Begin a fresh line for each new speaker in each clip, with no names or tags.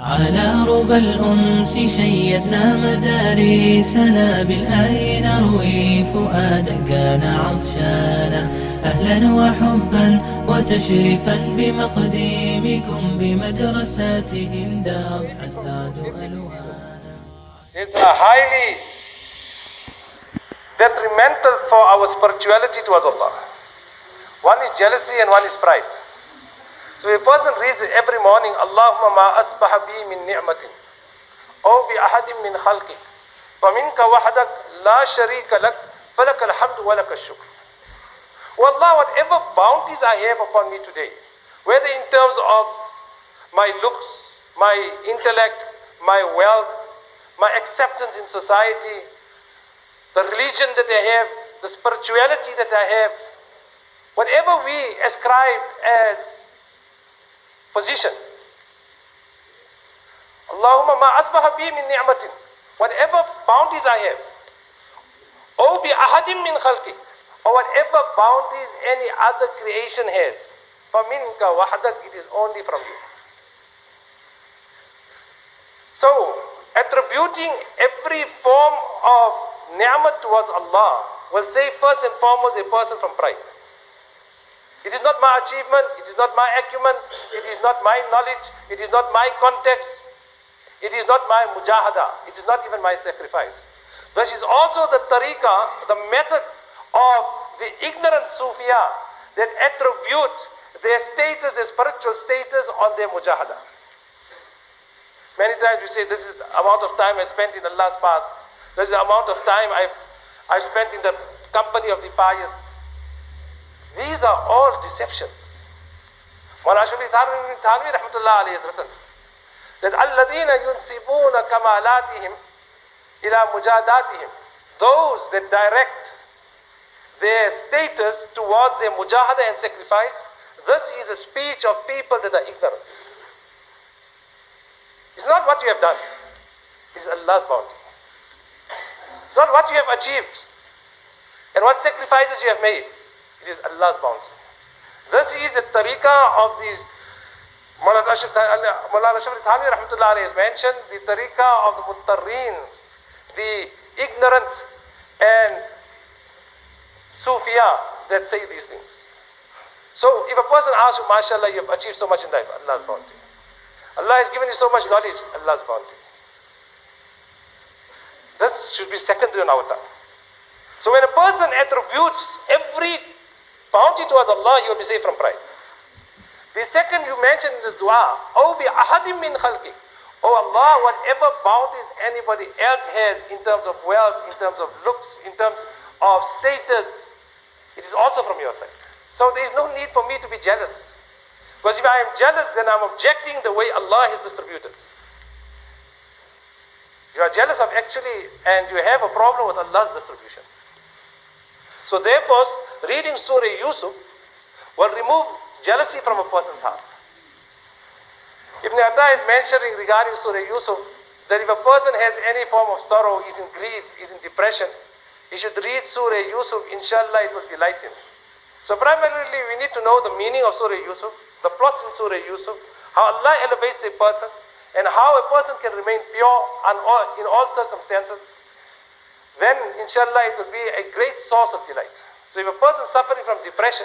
على ربى الأنس شيدنا مدارسنا بالآي نروي فؤادا كان عطشانا أهلا وحبا وتشريفا بمقدمكم بمدرستهم دار السعد ألوانا.
It's a highly detrimental for our spirituality towards Allah. One is jealousy and one is pride. So a person reads every morning, Allahumma ma asbaha bi min ni'matin, aw bi ahadim min khalqik, faminka wahdak la sharika lak, falak alhamdu wa lak shukr. Oh Allah, whatever bounties I have upon me today, whether in terms of my looks, my intellect, my wealth, my acceptance in society, the religion that I have, the spirituality that I have, whatever we ascribe as position. Allahumma ma asbaha bi min ni'matin, whatever bounties I have, or bi ahadim min khalqik, or whatever bounties any other creation has, faminka wahdak, it is only from you. So, attributing every form of ni'mat towards Allah will save first and foremost a person from pride. It is not my achievement, it is not my acumen, it is not my knowledge, it is not my context, it is not my mujahada, it is not even my sacrifice. This is also the tariqah, the method of the ignorant Sufiya that attribute their status, their spiritual status on their mujahada. Many times we say, this is the amount of time I spent in Allah's path, this is the amount of time I've spent in the company of the pious. These are all deceptions. Mawlana Shafii Thanvi rahmatullah alayhi has written that alladhina yunsibuna kamalatihim ila mujahadatihim, those that direct their status towards their mujahada and sacrifice, this is a speech of people that are ignorant. It's not what you have done, it's Allah's bounty. It's not what you have achieved and what sacrifices you have made. It is Allah's bounty. This is the tariqah of these. Mawlana Shafii Thanvi rahmatullah alayhi has mentioned the tariqah of the muttarreen, the ignorant and Sufiya that say these things. So if a person asks you, mashallah, you have achieved so much in life, Allah's bounty. Allah has given you so much knowledge, Allah's bounty. This should be secondary on our tongue. So when a person attributes every bounty towards Allah, he will be saved from pride. The second you mentioned in this dua, O bi ahadim min khalqik, O Allah, whatever bounties anybody else has in terms of wealth, in terms of looks, in terms of status, it is also from your side. So there is no need for me to be jealous. Because if I am jealous, then I am objecting the way Allah has distributed. You are jealous of actually, and you have a problem with Allah's distribution. So therefore, reading Surah Yusuf will remove jealousy from a person's heart. Ibn Atta is mentioning regarding Surah Yusuf that if a person has any form of sorrow, is in grief, is in depression, he should read Surah Yusuf, inshallah it will delight him. So primarily we need to know the meaning of Surah Yusuf, the plots in Surah Yusuf, how Allah elevates a person, and how a person can remain pure in all circumstances. Then inshallah it will be a great source of delight. So if a person is suffering from depression,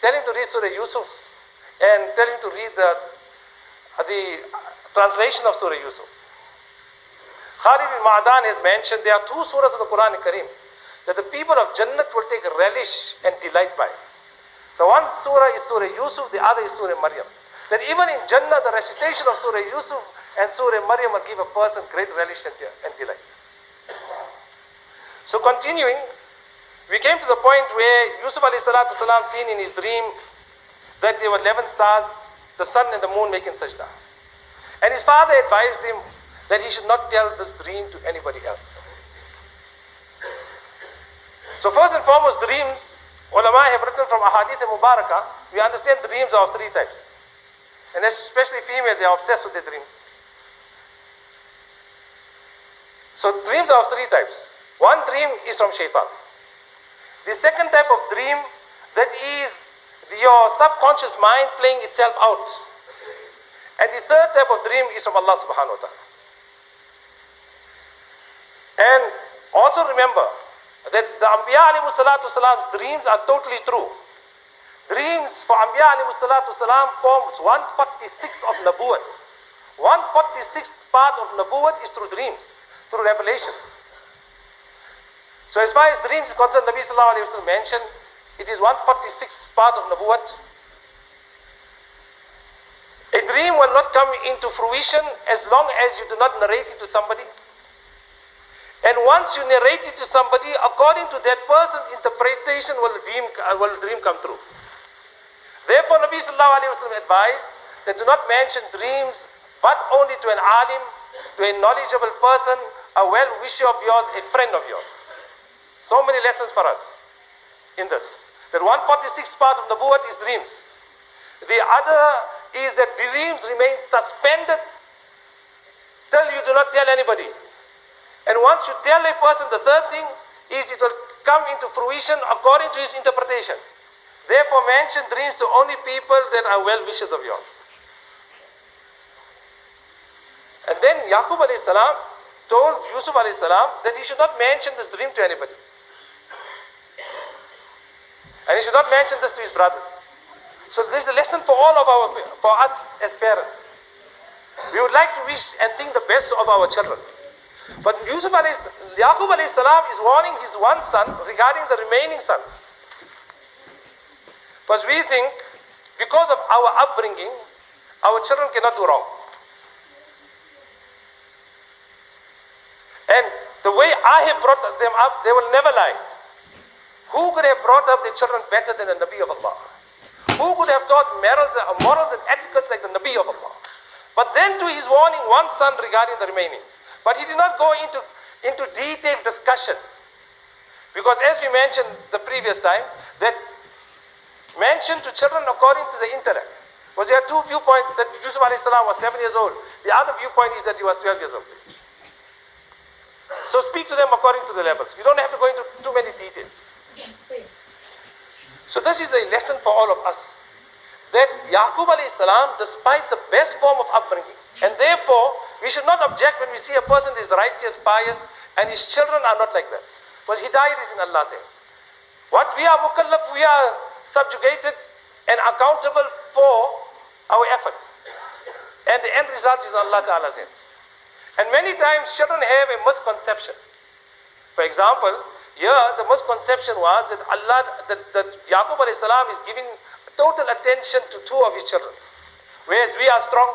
tell him to read Surah Yusuf and tell him to read the translation of Surah Yusuf. Khalid bin Ma'adan has mentioned there are two surahs of the Quran Kareem that the people of Jannat will take relish and delight by. The one surah is Surah Yusuf, the other is Surah Maryam. That even in Jannah, the recitation of Surah Yusuf and Surah Maryam will give a person great relish and delight. So continuing, we came to the point where Yusuf alayhi salatu salam seen in his dream that there were 11 stars, the sun and the moon making sajda. And his father advised him that he should not tell this dream to anybody else. So first and foremost, dreams, ulama have written from ahadith and mubarakah, we understand dreams are of three types. And especially females, they are obsessed with their dreams. So dreams are of three types. One dream is from shaitan. The second type of dream, that is your subconscious mind playing itself out. And the third type of dream is from Allah subhanahu wa ta'ala. And also remember that the Anbiya alayhi salatu salam's dreams are totally true. Dreams for Anbiya alayhi salatu salam forms 1/46 of Nabuwat. 1/46 part of Nabuwat is through dreams, through revelations. So as far as dreams is concerned, Nabi sallallahu alayhi wa sallam mentioned, it is 1/46 part of Nabuwat. A dream will not come into fruition as long as you do not narrate it to somebody. And once you narrate it to somebody, according to that person's interpretation will the dream come true. Therefore, Nabi sallallahu alayhi wa sallam advised that do not mention dreams but only to an alim, to a knowledgeable person, a well-wisher of yours, a friend of yours. So many lessons for us in this. That 1/46 part of Nabuwat is dreams. The other is that dreams remain suspended till you do not tell anybody. And once you tell a person, the third thing is it will come into fruition according to his interpretation. Therefore, mention dreams to only people that are well-wishers of yours. And then Yaqub alayhi salam told Yusuf alayhi salam that he should not mention this dream to anybody. And he should not mention this to his brothers. So this is a lesson for for us as parents. We would like to wish and think the best of our children. But Yaqub alayhi salam is warning his one son regarding the remaining sons. Because we think, because of our upbringing, our children cannot do wrong. And the way I have brought them up, they will never lie. Who could have brought up their children better than the Nabi of Allah? Who could have taught morals and etiquettes like the Nabi of Allah? But then too, he's warning one son regarding the remaining. But he did not go into detailed discussion. Because as we mentioned the previous time, that mention to children according to the intellect. Because there are two viewpoints, that Yusuf alayhi salam was 7 years old. The other viewpoint is that he was 12 years old. So speak to them according to the levels. You don't have to go into too many details. So this is a lesson for all of us. That Yaqub alayhi salam, despite the best form of upbringing, and therefore we should not object when we see a person is righteous, pious, and his children are not like that. Because hidayat is in Allah's hands. What we are mukallaf, we are subjugated and accountable for our effort. And the end result is in Allah Ta'ala's hands. And many times children have a misconception. For example, here the misconception was that Yaqub alayhi salam is giving total attention to two of his children. Whereas we are strong.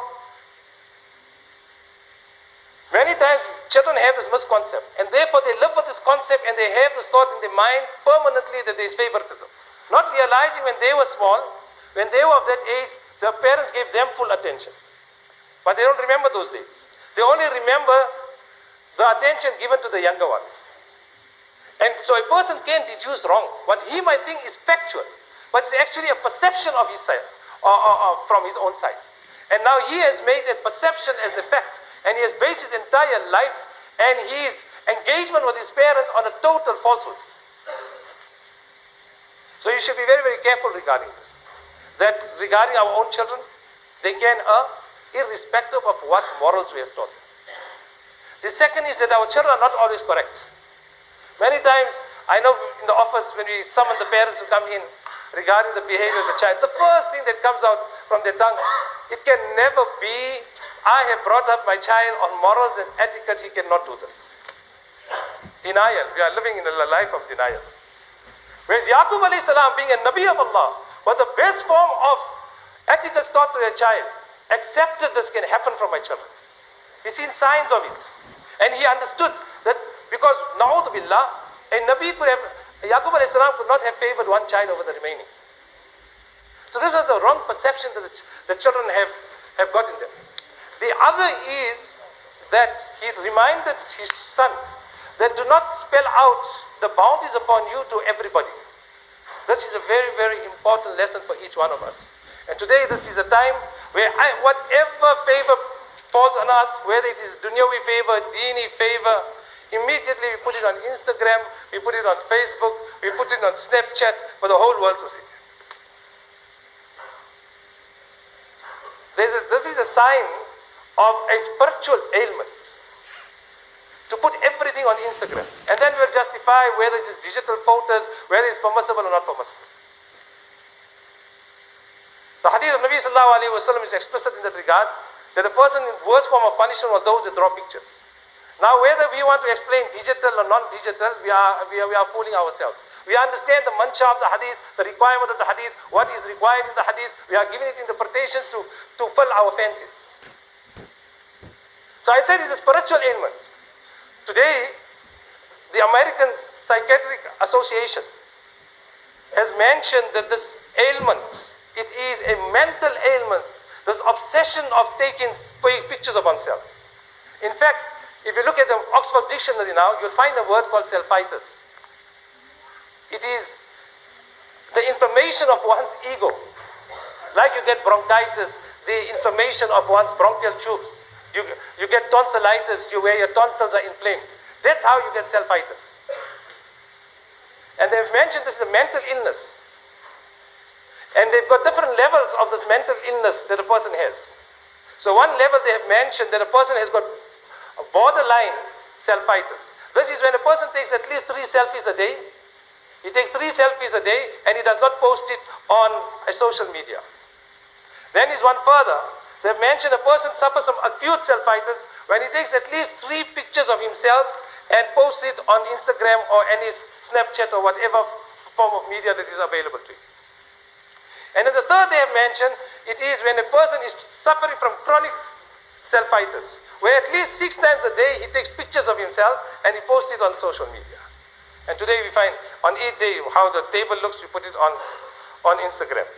Many times children have this misconception, and therefore they live with this concept and they have this thought in their mind permanently that there is favoritism. Not realizing when they were small, when they were of that age, their parents gave them full attention. But they don't remember those days. They only remember the attention given to the younger ones. And so a person can deduce wrong. What he might think is factual, but it's actually a perception of his side, or from his own side. And now he has made a perception as a fact, and he has based his entire life and his engagement with his parents on a total falsehood. So you should be very, very careful regarding this. That regarding our own children, they can err irrespective of what morals we have taught them. The second is that our children are not always correct. Many times, I know in the office when we summon the parents who come in regarding the behavior of the child, the first thing that comes out from their tongue, it can never be, I have brought up my child on morals and etiquettes, he cannot do this. Denial. We are living in a life of denial. Whereas Yaqub alayhi salam, being a Nabi of Allah, was the best form of etiquette taught to a child, accepted this can happen from my children. He's seen signs of it. And he understood that because, na'udhu billah, a Nabi could have, Yaqub alayhi salam could not have favored one child over the remaining. So this is the wrong perception that the children have got in them. The other is that he reminded his son that do not spell out the bounties upon you to everybody. This is a very, very important lesson for each one of us. And today this is a time where whatever favor falls on us, whether it is dunyawi favor, deeni favor, immediately we put it on Instagram, we put it on Facebook, we put it on Snapchat for the whole world to see. This is a sign of a spiritual ailment. To put everything on Instagram. And then we'll justify whether it is digital photos, whether it's permissible or not permissible. The hadith of Nabi sallallahu alayhi wa sallam is explicit in that regard, that the person in worst form of punishment was those that draw pictures. Now whether we want to explain digital or non-digital, we are fooling ourselves. We understand the mancha of the hadith, the requirement of the hadith, what is required in the hadith. We are giving it interpretations to fill our fancies. So I said it's a spiritual ailment. Today, the American Psychiatric Association has mentioned that this ailment, it is a mental ailment, this obsession of taking pictures of oneself. In fact, if you look at the Oxford Dictionary now, you'll find a word called selfitis. It is the inflammation of one's ego. Like you get bronchitis, the inflammation of one's bronchial tubes. You get tonsillitis, where your tonsils are inflamed. That's how you get selfitis. And they've mentioned this is a mental illness. And they've got different levels of this mental illness that a person has. So one level they have mentioned that a person has got a borderline selfitis. This is when a person takes at least 3 selfies a day. He takes 3 selfies a day and he does not post it on a social media. Then is one further. They've mentioned a person suffers from acute selfitis when he takes at least 3 pictures of himself and posts it on Instagram or any Snapchat or whatever form of media that is available to him. And then the third they have mentioned, it is when a person is suffering from chronic selfitis, where at least 6 times a day he takes pictures of himself and he posts it on social media. And today we find on each day how the table looks, we put it on Instagram.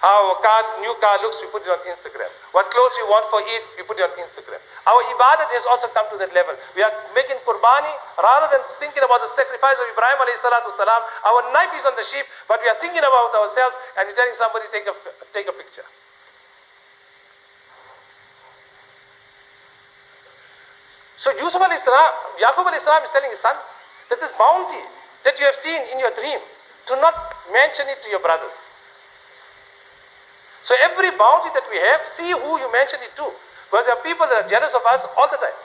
How a new car looks, we put it on Instagram. What clothes we want for Eid, we put it on Instagram. Our ibadat has also come to that level. We are making qurbani, rather than thinking about the sacrifice of Ibrahim alayhi salatu salam. Our knife is on the sheep, but we are thinking about ourselves and we're telling somebody take a picture. So Yusuf alayhi salam, Yaqub alayhi salam is telling his son that this bounty that you have seen in your dream, do not mention it to your brothers. So every bounty that we have, see who you mention it to. Because there are people that are jealous of us all the time.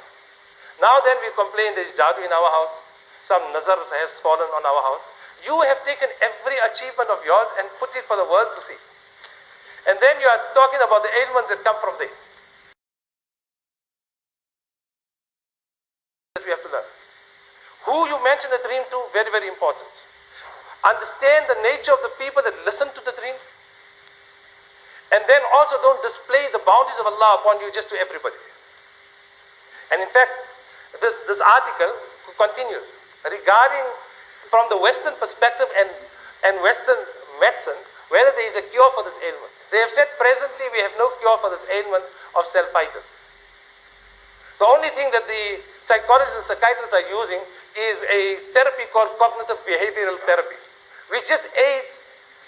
Now then we complain there is jadoo in our house. Some nazar has fallen on our house. You have taken every achievement of yours and put it for the world to see. And then you are talking about the ailments that come from there. That we have to learn. Who you mention the dream to, very, very important. Understand the nature of the people that listen to the dream. And then also don't display the bounties of Allah upon you just to everybody. And in fact, this article continues regarding from the Western perspective and Western medicine, whether there is a cure for this ailment. They have said presently we have no cure for this ailment of selfitis. The only thing that the psychologists and psychiatrists are using is a therapy called cognitive behavioral therapy, which just aids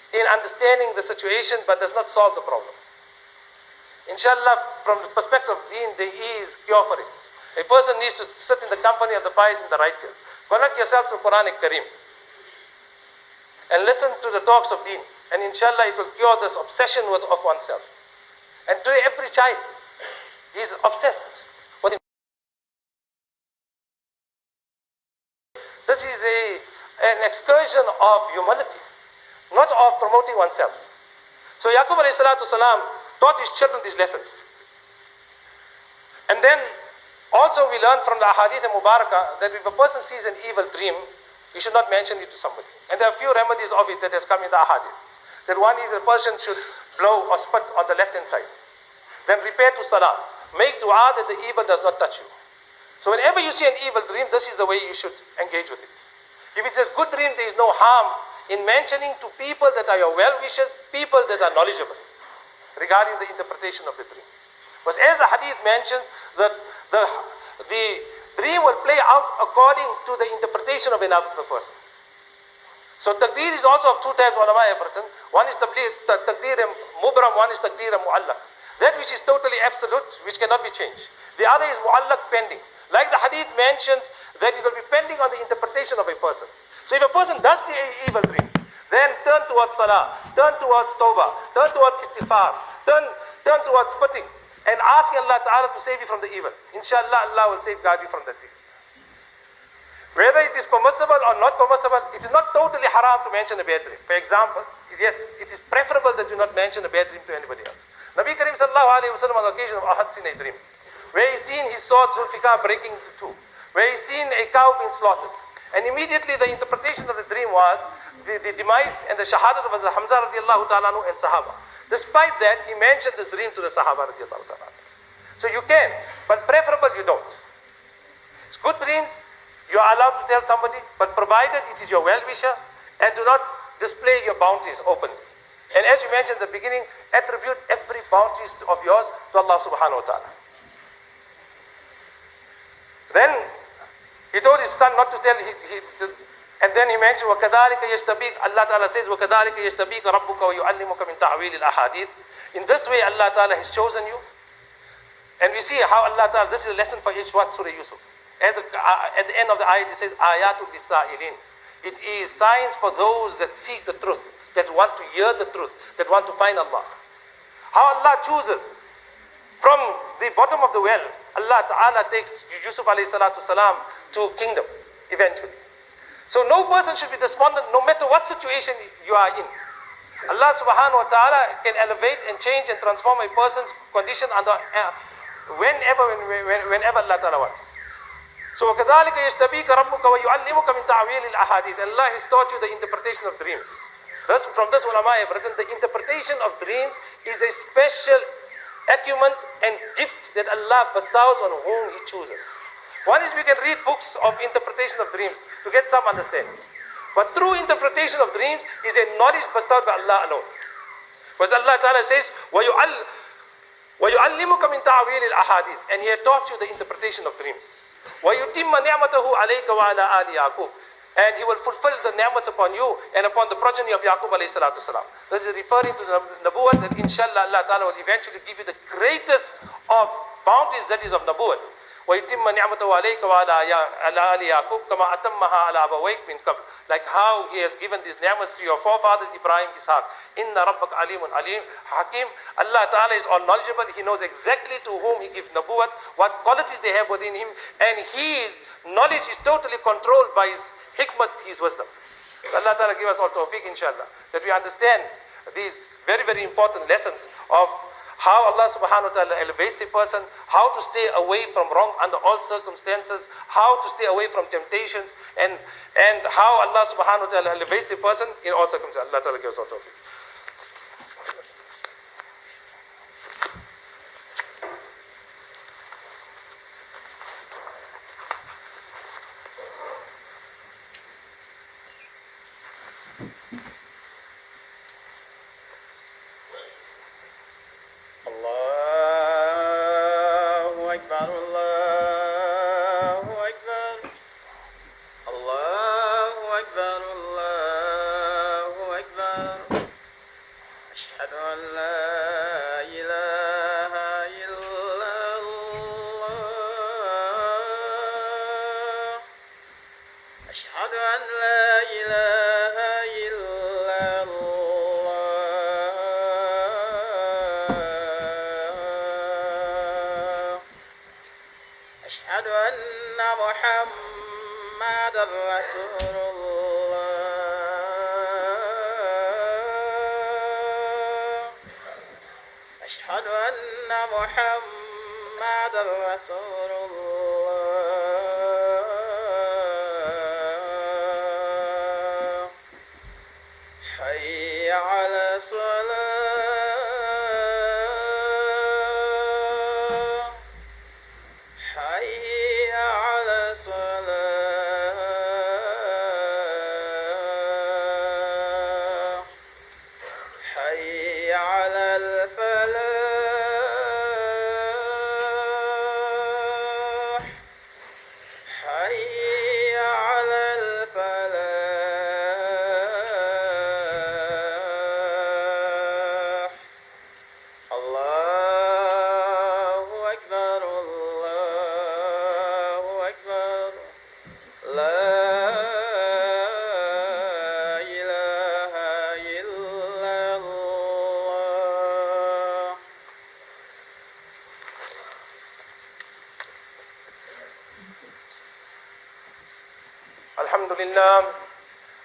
in understanding the situation but does not solve the problem. Inshallah, from the perspective of deen, there is cure for it. A person needs to sit in the company of the pious and the righteous. Connect yourself to Quran Kareem and listen to the talks of deen, and inshallah it will cure this obsession of oneself. And today every child is obsessed with him. This is an excursion of humility, not of promoting oneself. So Yaqub alayhi salatu salam taught his children these lessons. And then also we learn from the ahadith and mubarakah that if a person sees an evil dream, he should not mention it to somebody. And there are a few remedies of it that has come in the ahadith. That one is a person should blow or spit on the left hand side. Then repair to salah. Make dua that the evil does not touch you. So whenever you see an evil dream, this is the way you should engage with it. If it's a good dream, there is no harm in mentioning to people that are your well-wishers, people that are knowledgeable regarding the interpretation of the dream. Because as the hadith mentions, that the dream will play out according to the interpretation of another person. So taqdeer is also of two types, ulama have written. One is taqdeer mubram, one is taqdeer mu'allaq. That which is totally absolute, which cannot be changed. The other is mu'allaq, pending. Like the hadith mentions that it will be pending on the interpretation of a person. So if a person does see an evil dream, then turn towards salah, turn towards tawbah, turn towards istighfar, turn turn towards spitting and asking Allah Ta'ala to save you from the evil. Inshallah, Allah will safeguard you from that thing. Whether it is permissible or not permissible, it is not totally haram to mention a bad dream. For example, yes, it is preferable that you not mention a bad dream to anybody else. Nabi Karim sallallahu alayhi wa sallam on the occasion of Ahad seen a dream, where he seen his sword Zulfikar breaking into two, where he seen a cow being slaughtered. And immediately the interpretation of the dream was the demise and the shahadat of Hamza radiallahu ta'ala and Sahaba. Despite that, he mentioned this dream to the Sahaba radiallahu ta'ala. So you can, but preferable you don't. It's good dreams, you are allowed to tell somebody, but provided it is your well-wisher, and do not display your bounties openly. And as you mentioned at the beginning, attribute every bounty of yours to Allah subhanahu wa ta'ala. Then he told his son not to tell, and then he mentioned, وَكَذَلِكَ يَجْتَبِيكَ, Allah Ta'ala says, وَكَذَلِكَ يَجْتَبِيكَ رَبُّكَ وَيُعَلِّمُكَ مِنْ تَعْوِيلِ الْأَحَادِيثِ. In this way, Allah Ta'ala has chosen you. And we see how Allah Ta'ala, this is a lesson for each one, Surah Yusuf. At the end of the ayat, it says, Ayatul Lisa'ilin. It is signs for those that seek the truth, that want to hear the truth, that want to find Allah. How Allah chooses from the bottom of the well, Allah Ta'ala takes Yusuf alayhi salatu salam to kingdom eventually. So no person should be despondent no matter what situation you are in. Allah subhanahu wa ta'ala can elevate and change and transform a person's condition under whenever Allah Ta'ala wants. So وَكَذَلِكَ يَجْتَبِيكَ رَبُّكَ وَيُعَلِّمُكَ مِنْ تَعْوِيلِ الْأَحَادِيثِ. Allah has taught you the interpretation of dreams. Thus, from this ulama have written, the interpretation of dreams is a special acumen and gift that Allah bestows on whom He chooses. One is we can read books of interpretation of dreams to get some understanding. But true interpretation of dreams is a knowledge bestowed by Allah alone. Because Allah Ta'ala says, وَيُعَلِّمُكَ مِنْ تَعْوِيلِ الْأَحَادِيثِ. And He had taught you the interpretation of dreams. وَيُتِمَّ نِعْمَتَهُ عَلَيْكَ وَعَلَىٰ آلِ يَعْقُوبَ. And He will fulfill the ni'mats upon you and upon the progeny of Yaqub alayhi salatu salam. This is referring to the Nabuwat, that inshallah Allah Ta'ala will eventually give you the greatest of bounties, that is of Nabuwat. وَيُتِمَّ نِعْمَتَهُ عَلَيْكَ وَعَلَىٰ آلِ يَعْقُوبَ كَمَا أَتَمَّهَا عَلَىٰ أَبَوَيْكَ مِنْ قَبْلِ. Like how He has given these ni'mats to your forefathers Ibrahim, Ishaq. إِنَّ رَبَّكَ عَلِيمٌ عَلِيمٌ Hakim. Allah Ta'ala is all knowledgeable. He knows exactly to whom He gives Nabuwat, what qualities they have within Him, and His knowledge is totally controlled by His hikmat, His wisdom. Allah Ta'ala give us all tawfiq, inshallah, that we understand these very, very important lessons of how Allah subhanahu wa ta'ala elevates a person, how to stay away from wrong under all circumstances, how to stay away from temptations, and how Allah subhanahu wa ta'ala elevates a person in all circumstances. Allah Ta'ala gives us all tawfiq.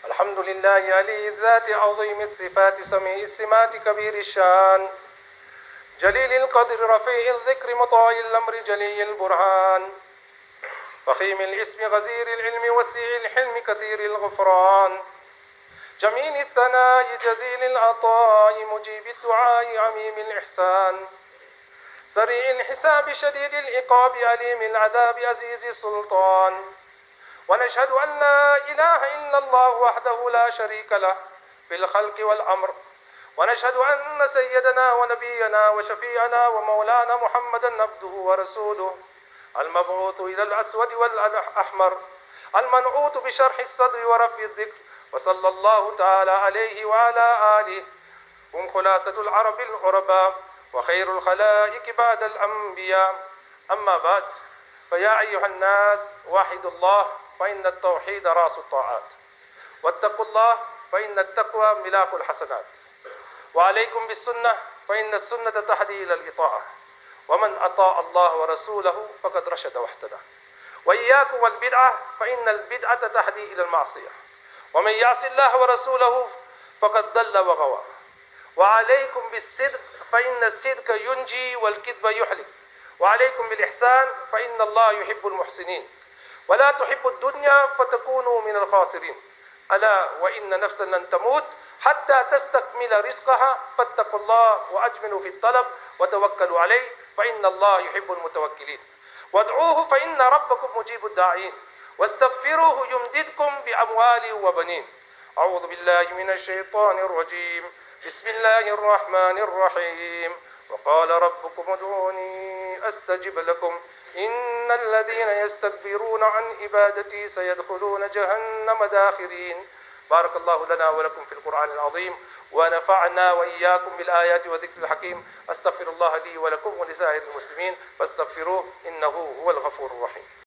الحمد لله علي الذات عظيم الصفات سميع السمات كبير الشان جليل القدر رفيع الذكر مطاع الأمر جلي البرهان فخيم الاسم غزير العلم وسيع الحلم كثير الغفران جميل الثناء جزيل العطاء مجيب الدعاء عميم الإحسان سريع الحساب شديد العقاب عليم العذاب عزيز السلطان ونشهد أن لا إله إلا الله وحده لا شريك له في الخلق والأمر ونشهد أن سيدنا ونبينا وشفيعنا ومولانا محمدا عبده ورسوله المبعوث إلى الأسود والأحمر المنعوت بشرح الصدر ورفع الذكر وصلى الله تعالى عليه وعلى آله هم خلاصة العرب العرباء وخير الخلائق بعد الأنبياء أما بعد فيا أيها الناس واحد الله فإن التوحيد رأس الطاعات واتقوا الله فإن التقوى ملاك الحسنات وعليكم بالسنة فإن السنة تهدي إلى الإطاعة ومن أطاع الله ورسوله فقد رشد واهتدى وإياكم والبدعة فإن البدعة تهدي إلى المعصية ومن يعص الله ورسوله فقد ضل وغوى وعليكم بالصدق فإن الصدق ينجي والكذب يحلق وعليكم بالإحسان فإن الله يحب المحسنين ولا تحب الدنيا فتكونوا من الخاسرين ألا وإن نفسا لن تموت حتى تستكمل رزقها فاتقوا الله وأجملوا في الطلب وتوكلوا عليه فإن الله يحب المتوكلين وادعوه فإن ربكم مجيب الداعين واستغفروه يمددكم بأموال وبنين أعوذ بالله من الشيطان الرجيم بسم الله الرحمن الرحيم وقال ربكم ادعوني أستجب لكم إن الذين يستكبرون عن عبادتي سيدخلون جهنم داخرين بارك الله لنا ولكم في القرآن العظيم ونفعنا وإياكم بالآيات وذكر الحكيم أستغفر الله لي ولكم ولسائر المسلمين فاستغفروه إنه هو الغفور الرحيم